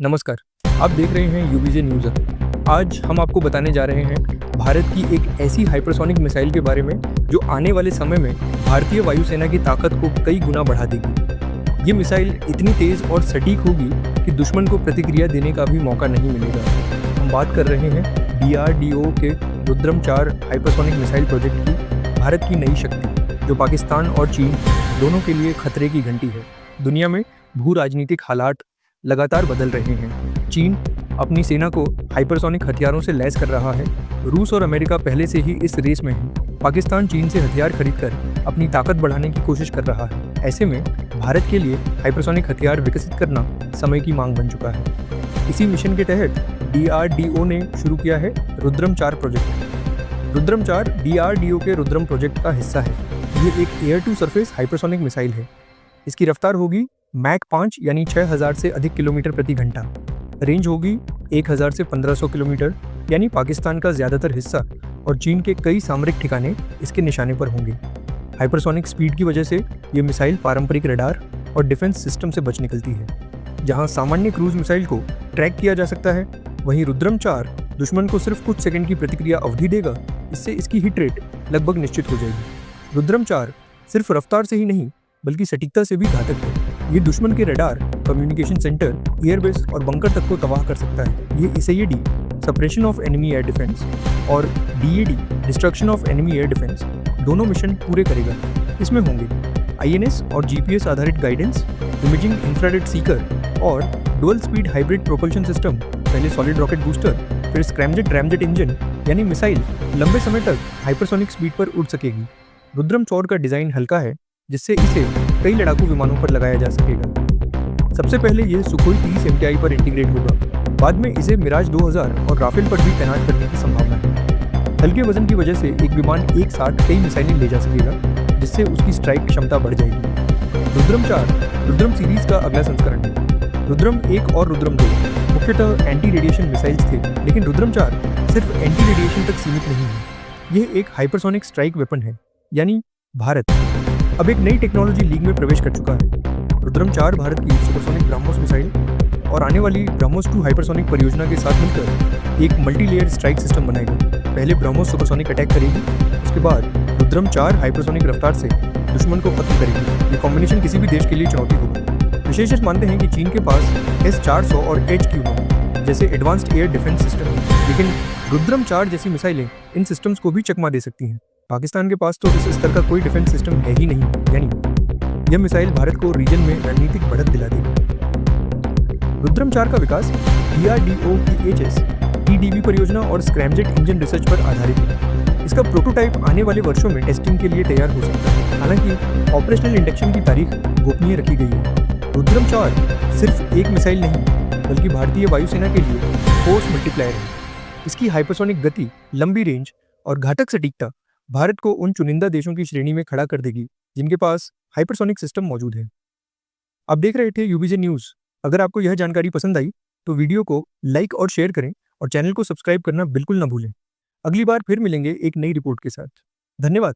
नमस्कार, आप देख रहे हैं यूबीजे न्यूज़। आज हम आपको बताने जा रहे हैं भारत की एक ऐसी हाइपरसोनिक मिसाइल के बारे में जो आने वाले समय में भारतीय वायुसेना की ताकत को कई गुना बढ़ा देगी। ये मिसाइल इतनी तेज़ और सटीक होगी कि दुश्मन को प्रतिक्रिया देने का भी मौका नहीं मिलेगा। हम बात कर रहे हैं DRDO के रुद्रम 4 हाइपरसोनिक मिसाइल प्रोजेक्ट की, भारत की नई शक्ति जो पाकिस्तान और चीन दोनों के लिए खतरे की घंटी है। दुनिया में भू राजनीतिक हालात लगातार बदल रहे हैं। चीन अपनी सेना को हाइपरसोनिक हथियारों से लैस कर रहा है। रूस और अमेरिका पहले से ही इस रेस में हैं। पाकिस्तान चीन से हथियार खरीदकर अपनी ताकत बढ़ाने की कोशिश कर रहा है। ऐसे में भारत के लिए हाइपरसोनिक हथियार विकसित करना समय की मांग बन चुका है। इसी मिशन के तहत DRDO ने शुरू किया है रुद्रम 4 प्रोजेक्ट। रुद्रम 4 DRDO के रुद्रम प्रोजेक्ट का हिस्सा है। ये एक air to surface hypersonic missile है। इसकी रफ्तार होगी मैक 5 यानी 6000 से अधिक किलोमीटर प्रति घंटा। रेंज होगी 1000 से 1500 किलोमीटर यानी पाकिस्तान का ज़्यादातर हिस्सा और चीन के कई सामरिक ठिकाने इसके निशाने पर होंगे। हाइपरसोनिक स्पीड की वजह से ये मिसाइल पारंपरिक रडार और डिफेंस सिस्टम से बच निकलती है। जहां सामान्य क्रूज मिसाइल को ट्रैक किया जा सकता है, वहीं रुद्रम 4 दुश्मन को सिर्फ कुछ सेकंड की प्रतिक्रिया अवधि देगा। इससे इसकी हिट रेट लगभग निश्चित हो जाएगी। रुद्रम 4 सिर्फ रफ्तार से ही नहीं बल्कि सटीकता से भी घातक है। ये दुश्मन के रडार, कम्युनिकेशन सेंटर, एयरबेस और बंकर तक को तबाह कर सकता है। ये SAED suppression of enemy air defence और DAD destruction of enemy air defence दोनों मिशन पूरे करेगा। इसमें होंगे INS और GPS आधारित गाइडेंस, इमेजिंग इंफ्रारेड सीकर और dual speed hybrid propulsion system. पहले सॉलिड रॉकेट बूस्टर, फिर स्क्रैमजेट रैमजेट इंजन, यानी मिसाइल लंबे समय तक हाइपरसोनिक स्पीड पर उड़ सकेगी। रुद्रम 4 का डिज़ाइन हल्का है जिससे इसे कई लड़ाकू विमानों पर लगाया जा सकेगा। सबसे पहले यह सुखोई 30 MTI पर इंटीग्रेट होगा। बाद में इसे मिराज 2000 और राफेल पर भी तैनात करने की संभावना है। हल्के वजन की वजह से एक विमान एक साथ कई मिसाइलें ले जा सकेगा, जिससे उसकी स्ट्राइक क्षमता बढ़ जाएगी। रुद्रम 4 रुद्रम सीरीज का अगला संस्करण है। रुद्रम 1 और रुद्रम 2 मुख्यतः एंटी रेडिएशन मिसाइल्स थे, लेकिन रुद्रम 4 सिर्फ एंटी रेडिएशन तक सीमित नहीं है। यह एक हाइपरसोनिक स्ट्राइक वेपन है, यानी भारत अब एक नई टेक्नोलॉजी लीग में प्रवेश कर चुका है। रुद्रम 4 भारत की सुपरसोनिक ब्रह्मोस मिसाइल और आने वाली ब्रह्मोस 2 हाइपरसोनिक परियोजना के साथ मिलकर एक मल्टी-लेयर स्ट्राइक सिस्टम बनाएगा। पहले ब्रह्मोस सुपरसोनिक अटैक करेगी, उसके बाद रुद्रम 4 हाइपरसोनिक रफ्तार से दुश्मन को खत्म करेगी। ये कॉम्बिनेशन किसी भी देश के लिए चुनौती होगा। विशेषज्ञ मानते हैं कि चीन के पास S-400 और HQ जैसे एडवांस्ड एयर डिफेंस सिस्टम है, लेकिन रुद्रम 4 जैसी मिसाइलें इन सिस्टम्स को भी चकमा दे सकती हैं। पाकिस्तान के पास तो इस स्तर का कोई डिफेंस सिस्टम है ही नहीं, यानी यह मिसाइल भारत को रीजन में रणनीतिक बढ़त दिला देगी। रुद्रम 4 का विकास DRDO की HSTDV परियोजना और स्क्रैमजेट इंजन रिसर्च पर आधारित है। इसका प्रोटोटाइप आने वाले वर्षों में टेस्टिंग के लिए तैयार हो सकता है। हालांकि ऑपरेशनल इंडक्शन की तारीख गोपनीय रखी गई है। रुद्रम 4 सिर्फ एक मिसाइल नहीं बल्कि भारतीय वायुसेना के लिए फोर्स मल्टीप्लायर है। इसकी हाइपरसोनिक गति, लंबी रेंज और घातक सटीकता भारत को उन चुनिंदा देशों की श्रेणी में खड़ा कर देगी जिनके पास हाइपरसोनिक सिस्टम मौजूद है। आप देख रहे थे यूबीजे न्यूज़। अगर आपको यह जानकारी पसंद आई तो वीडियो को लाइक और शेयर करें और चैनल को सब्सक्राइब करना बिल्कुल ना भूलें। अगली बार फिर मिलेंगे एक नई रिपोर्ट के साथ। धन्यवाद।